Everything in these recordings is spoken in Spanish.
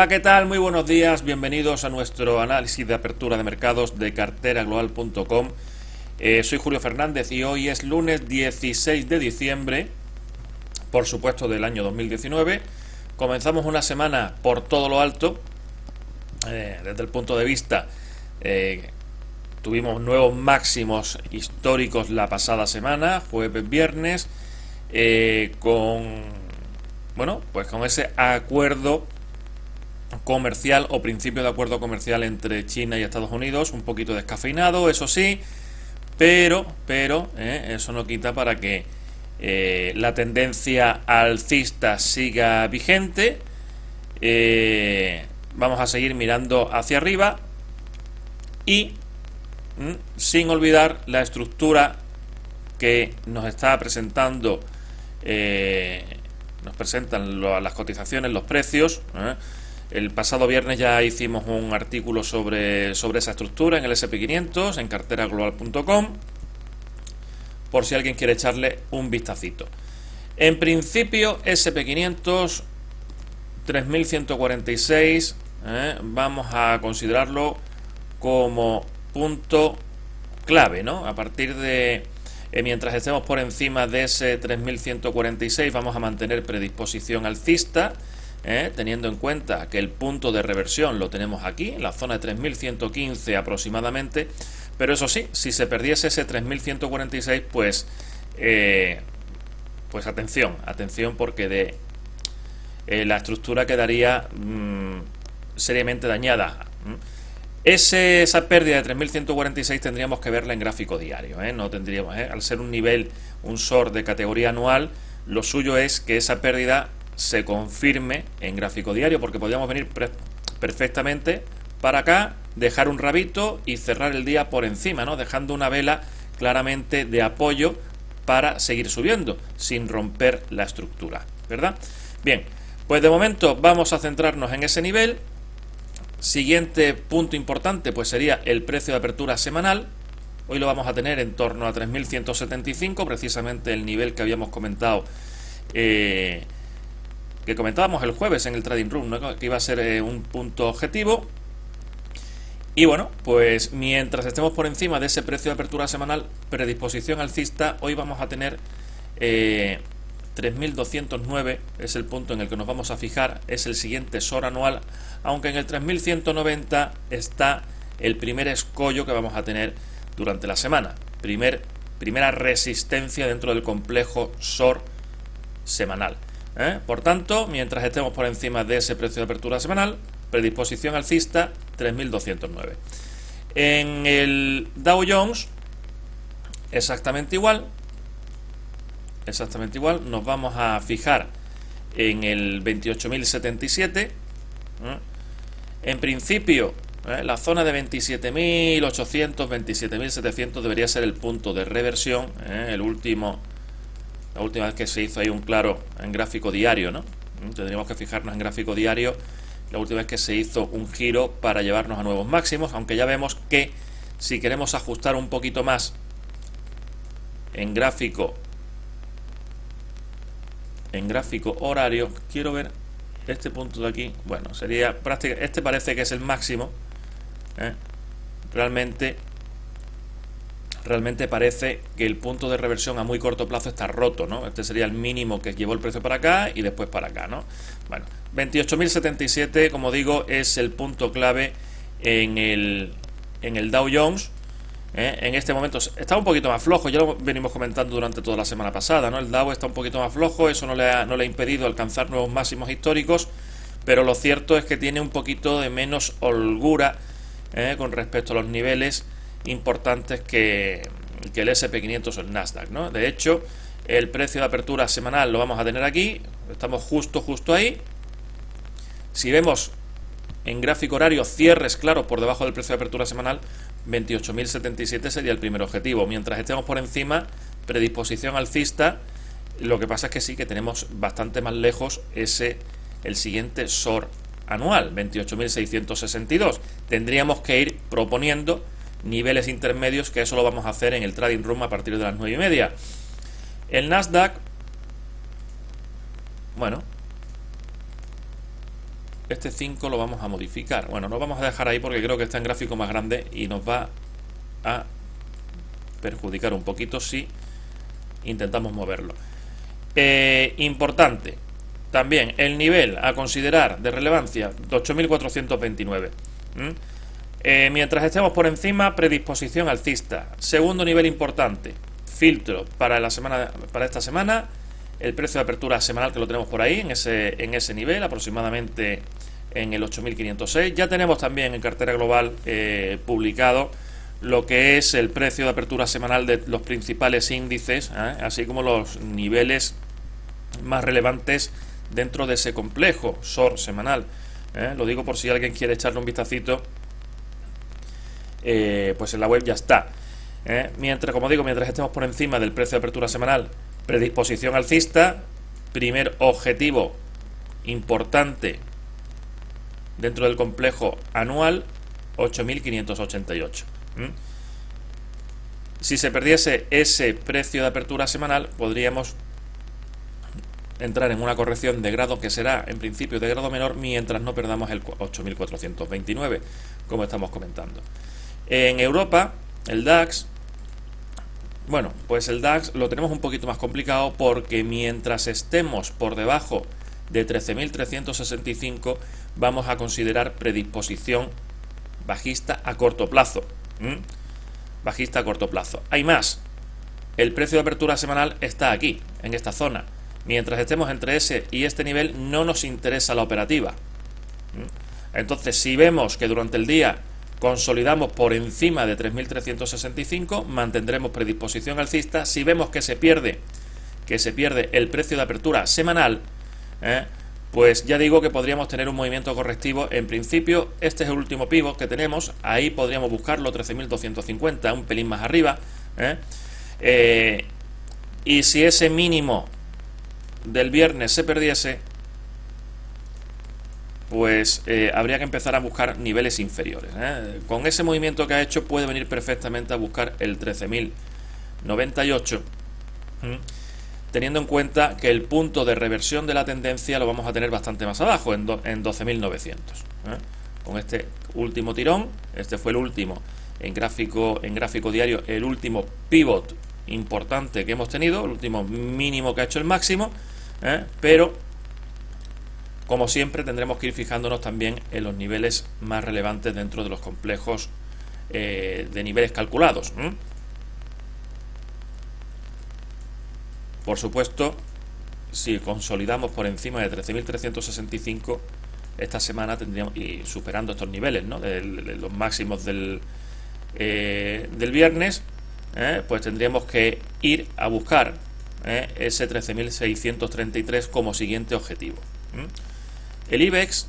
Hola, ¿qué tal? Muy buenos días, bienvenidos a nuestro análisis de apertura de mercados de carteraglobal.com. Soy Julio Fernández y hoy es lunes 16 de diciembre, por supuesto del año 2019. Comenzamos una semana por todo lo alto, desde el punto de vista, tuvimos nuevos máximos históricos la pasada semana, jueves, viernes, con ese acuerdo comercial o principio de acuerdo comercial entre China y Estados Unidos, un poquito descafeinado, eso sí, pero eso no quita para que la tendencia alcista siga vigente. Vamos a seguir mirando hacia arriba y sin olvidar la estructura que nos está presentando, nos presentan las cotizaciones, los precios. El pasado viernes ya hicimos un artículo sobre esa estructura en el SP500, en carteraglobal.com, por si alguien quiere echarle un vistacito. En principio, SP500, 3146, vamos a considerarlo como punto clave, ¿no? A partir de, mientras estemos por encima de ese 3146, vamos a mantener predisposición alcista, teniendo en cuenta que el punto de reversión lo tenemos aquí, en la zona de 3115 aproximadamente, pero eso sí, si se perdiese ese 3146, pues atención porque la estructura quedaría seriamente dañada. Esa pérdida de 3146 tendríamos que verla en gráfico diario, no tendríamos, al ser un nivel, un short de categoría anual, lo suyo es que esa pérdida se confirme en gráfico diario, porque podríamos venir perfectamente para acá, dejar un rabito y cerrar el día por encima, ¿no? Dejando una vela claramente de apoyo para seguir subiendo sin romper la estructura, ¿verdad? Bien, pues de momento vamos a centrarnos en ese nivel. Siguiente punto importante pues sería el precio de apertura semanal. Hoy lo vamos a tener en torno a 3175, precisamente el nivel que habíamos comentado, que comentábamos el jueves en el Trading Room, ¿no? Que iba a ser un punto objetivo. Y bueno, pues mientras estemos por encima de ese precio de apertura semanal, predisposición alcista, hoy vamos a tener 3209, es el punto en el que nos vamos a fijar, es el siguiente SOR anual, aunque en el 3190 está el primer escollo que vamos a tener durante la semana, primera resistencia dentro del complejo SOR semanal. Por tanto, mientras estemos por encima de ese precio de apertura semanal, predisposición alcista 3209. En el Dow Jones exactamente igual, nos vamos a fijar en el 28.077. En principio, la zona de 27.800, 27.700 debería ser el punto de reversión. La última vez que se hizo ahí un claro en gráfico diario, ¿no? Tendríamos que fijarnos en gráfico diario. La última vez que se hizo un giro para llevarnos a nuevos máximos, aunque ya vemos que si queremos ajustar un poquito más en gráfico horario, quiero ver este punto de aquí. Bueno, sería prácticamente, este parece que es el máximo. Realmente parece que el punto de reversión a muy corto plazo está roto, ¿no? Este sería el mínimo que llevó el precio para acá y después para acá, ¿no? Bueno, 28.077, como digo, es el punto clave en el Dow Jones. En este momento está un poquito más flojo, ya lo venimos comentando durante toda la semana pasada, ¿no? El Dow está un poquito más flojo, eso no le ha impedido alcanzar nuevos máximos históricos, pero lo cierto es que tiene un poquito de menos holgura con respecto a los niveles importantes que el SP500 o el Nasdaq, ¿no? De hecho, el precio de apertura semanal lo vamos a tener aquí, estamos justo ahí. Si vemos en gráfico horario cierres claros por debajo del precio de apertura semanal, 28.077 sería el primer objetivo. Mientras estemos por encima, predisposición alcista. Lo que pasa es que sí que tenemos bastante más lejos el siguiente SOR anual, 28.662. Tendríamos que ir proponiendo niveles intermedios, que eso lo vamos a hacer en el Trading Room a partir de las 9:30. El Nasdaq, bueno, este 5 lo vamos a modificar. Bueno, no vamos a dejar ahí porque creo que está en gráfico más grande y nos va a perjudicar un poquito si intentamos moverlo. Importante también el nivel a considerar de relevancia de 8429. Mientras estemos por encima, predisposición alcista. Segundo nivel importante, filtro para esta semana, el precio de apertura semanal que lo tenemos por ahí en ese nivel, aproximadamente en el 8506. Ya tenemos también en cartera global publicado lo que es el precio de apertura semanal de los principales índices, así como los niveles más relevantes dentro de ese complejo SOR semanal. Lo digo por si alguien quiere echarle un vistacito, pues en la web ya está. Como digo, mientras estemos por encima del precio de apertura semanal, predisposición alcista, primer objetivo importante dentro del complejo anual, 8588. Si se perdiese ese precio de apertura semanal, podríamos entrar en una corrección de grado que será en principio de grado menor mientras no perdamos el 8429, como estamos comentando. En Europa, el DAX, bueno, pues el DAX lo tenemos un poquito más complicado porque mientras estemos por debajo de 13.365 vamos a considerar predisposición bajista a corto plazo. Bajista a corto plazo. Hay más. El precio de apertura semanal está aquí, en esta zona. Mientras estemos entre ese y este nivel no nos interesa la operativa. Entonces, si vemos que durante el día consolidamos por encima de 3.365, mantendremos predisposición alcista. Si vemos que se pierde el precio de apertura semanal, pues ya digo que podríamos tener un movimiento correctivo. En principio, este es el último pivot que tenemos. Ahí podríamos buscarlo 13.250, un pelín más arriba. Y si ese mínimo del viernes se perdiese, pues habría que empezar a buscar niveles inferiores. Con ese movimiento que ha hecho puede venir perfectamente a buscar el 13.098, teniendo en cuenta que el punto de reversión de la tendencia lo vamos a tener bastante más abajo, en 12.900. Con este último tirón, este fue el último en gráfico diario, el último pivot importante que hemos tenido, el último mínimo que ha hecho el máximo, pero como siempre tendremos que ir fijándonos también en los niveles más relevantes dentro de los complejos de niveles calculados. Por supuesto, si consolidamos por encima de 13.365 esta semana tendríamos, y superando estos niveles, ¿no?, de los máximos del viernes, pues tendríamos que ir a buscar ese 13.633 como siguiente objetivo. El IBEX,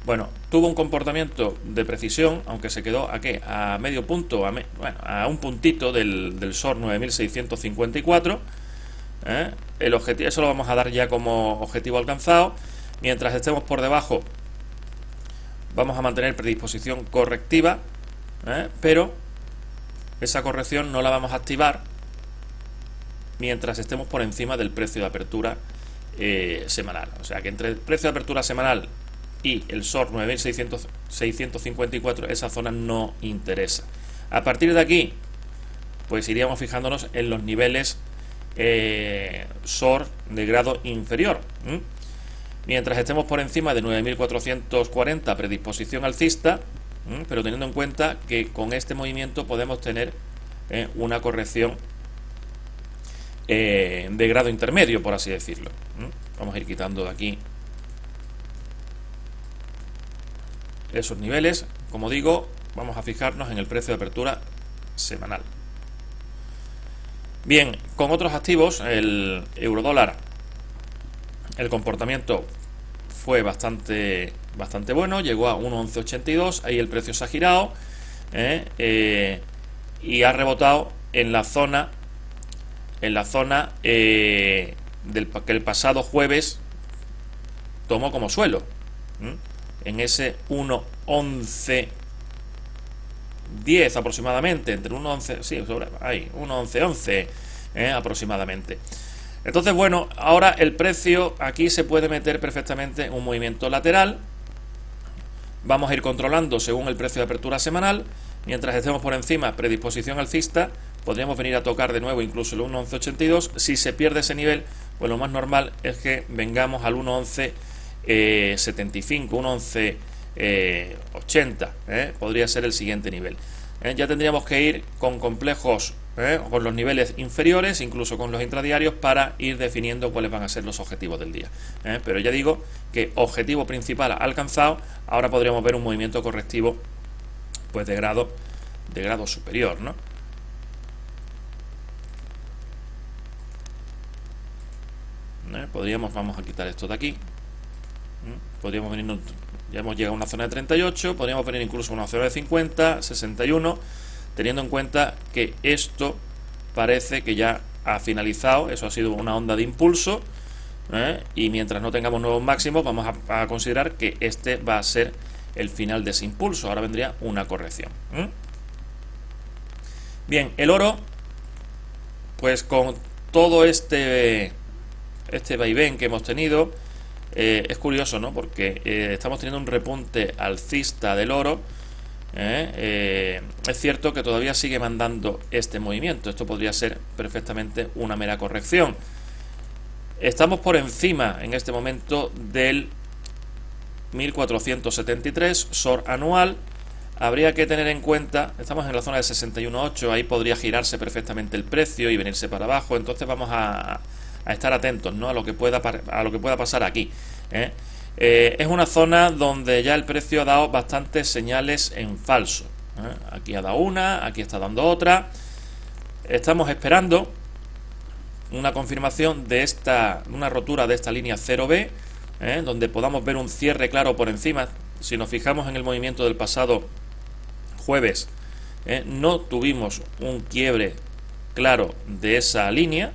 bueno, tuvo un comportamiento de precisión, aunque se quedó a medio punto, a un puntito del SOR 9.654. El objetivo, eso lo vamos a dar ya como objetivo alcanzado. Mientras estemos por debajo, vamos a mantener predisposición correctiva, pero esa corrección no la vamos a activar mientras estemos por encima del precio de apertura semanal. O sea que entre el precio de apertura semanal y el SOR 9.654, esa zona no interesa. A partir de aquí, pues iríamos fijándonos en los niveles SOR de grado inferior. Mientras estemos por encima de 9.440, predisposición alcista, pero teniendo en cuenta que con este movimiento podemos tener una corrección de grado intermedio, por así decirlo. Vamos a ir quitando de aquí esos niveles. Como digo, vamos a fijarnos en el precio de apertura semanal. Bien, con otros activos, el eurodólar, el comportamiento fue bastante bueno, llegó a 1.1182, ahí el precio se ha girado y ha rebotado en la zona que el pasado jueves tomó como suelo, en ese 1.1110 aproximadamente, entre 1.11, sí, sobre ahí, 1.1111 aproximadamente. Entonces, bueno, ahora el precio aquí se puede meter perfectamente en un movimiento lateral. Vamos a ir controlando según el precio de apertura semanal. Mientras estemos por encima, predisposición alcista, podríamos venir a tocar de nuevo incluso el 1.1182. Si se pierde ese nivel, pues lo más normal es que vengamos al 1.1175, 1.1180, podría ser el siguiente nivel. Ya tendríamos que ir con complejos, con los niveles inferiores, incluso con los intradiarios, para ir definiendo cuáles van a ser los objetivos del día. Pero ya digo que objetivo principal alcanzado. Ahora podríamos ver un movimiento correctivo pues de grado superior, ¿no? Vamos a quitar esto de aquí. Podríamos venir, ya hemos llegado a una zona de 38, podríamos venir incluso a una zona de 50, 61, teniendo en cuenta que esto parece que ya ha finalizado. Eso ha sido una onda de impulso, y mientras no tengamos nuevos máximos, vamos a considerar que este va a ser el final de ese impulso. Ahora vendría una corrección. Bien, el oro, pues con todo este vaivén que hemos tenido, es curioso, ¿no? Porque estamos teniendo un repunte alcista del oro. Es cierto que todavía sigue mandando este movimiento. Esto podría ser perfectamente una mera corrección. Estamos por encima en este momento del 1473 SOR anual. Habría que tener en cuenta, estamos en la zona de 61.8, ahí podría girarse perfectamente el precio y venirse para abajo. Entonces vamos a estar atentos, ¿no? a lo que pueda pasar aquí. Es una zona donde ya el precio ha dado bastantes señales en falso. Aquí ha dado una, aquí está dando otra. Estamos esperando una confirmación de una rotura de esta línea 0B, donde podamos ver un cierre claro por encima. Si nos fijamos en el movimiento del pasado jueves, no tuvimos un quiebre claro de esa línea.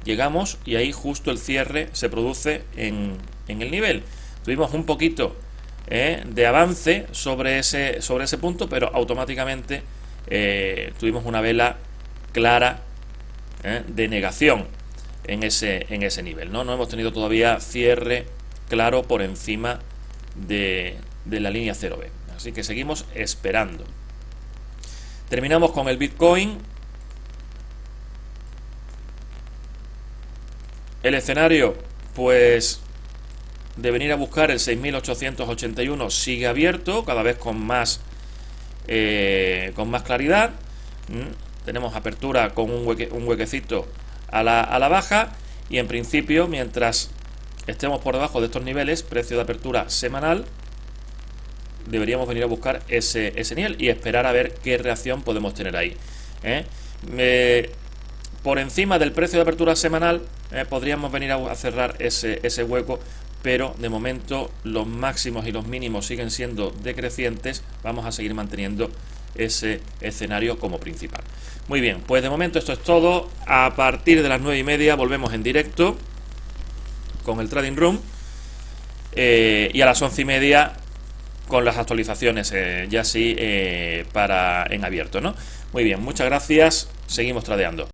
Llegamos y ahí justo el cierre se produce en el nivel. Tuvimos un poquito de avance sobre ese punto, pero automáticamente tuvimos una vela clara de negación en ese nivel. No hemos tenido todavía cierre claro por encima de la línea 0B. Así que seguimos esperando. Terminamos con el Bitcoin. El escenario, pues, de venir a buscar el 6.881 sigue abierto, cada vez con más claridad. Tenemos apertura con un huequecito a la baja, y en principio, mientras estemos por debajo de estos niveles, precio de apertura semanal, deberíamos venir a buscar ese nivel y esperar a ver qué reacción podemos tener ahí. Por encima del precio de apertura semanal podríamos venir a cerrar ese hueco, pero de momento los máximos y los mínimos siguen siendo decrecientes. Vamos a seguir manteniendo ese escenario como principal. Muy bien, pues de momento esto es todo. A partir de las 9:30 volvemos en directo con el Trading Room, y a las 11:30 con las actualizaciones ya sí en abierto, ¿no? Muy bien, muchas gracias, seguimos tradeando.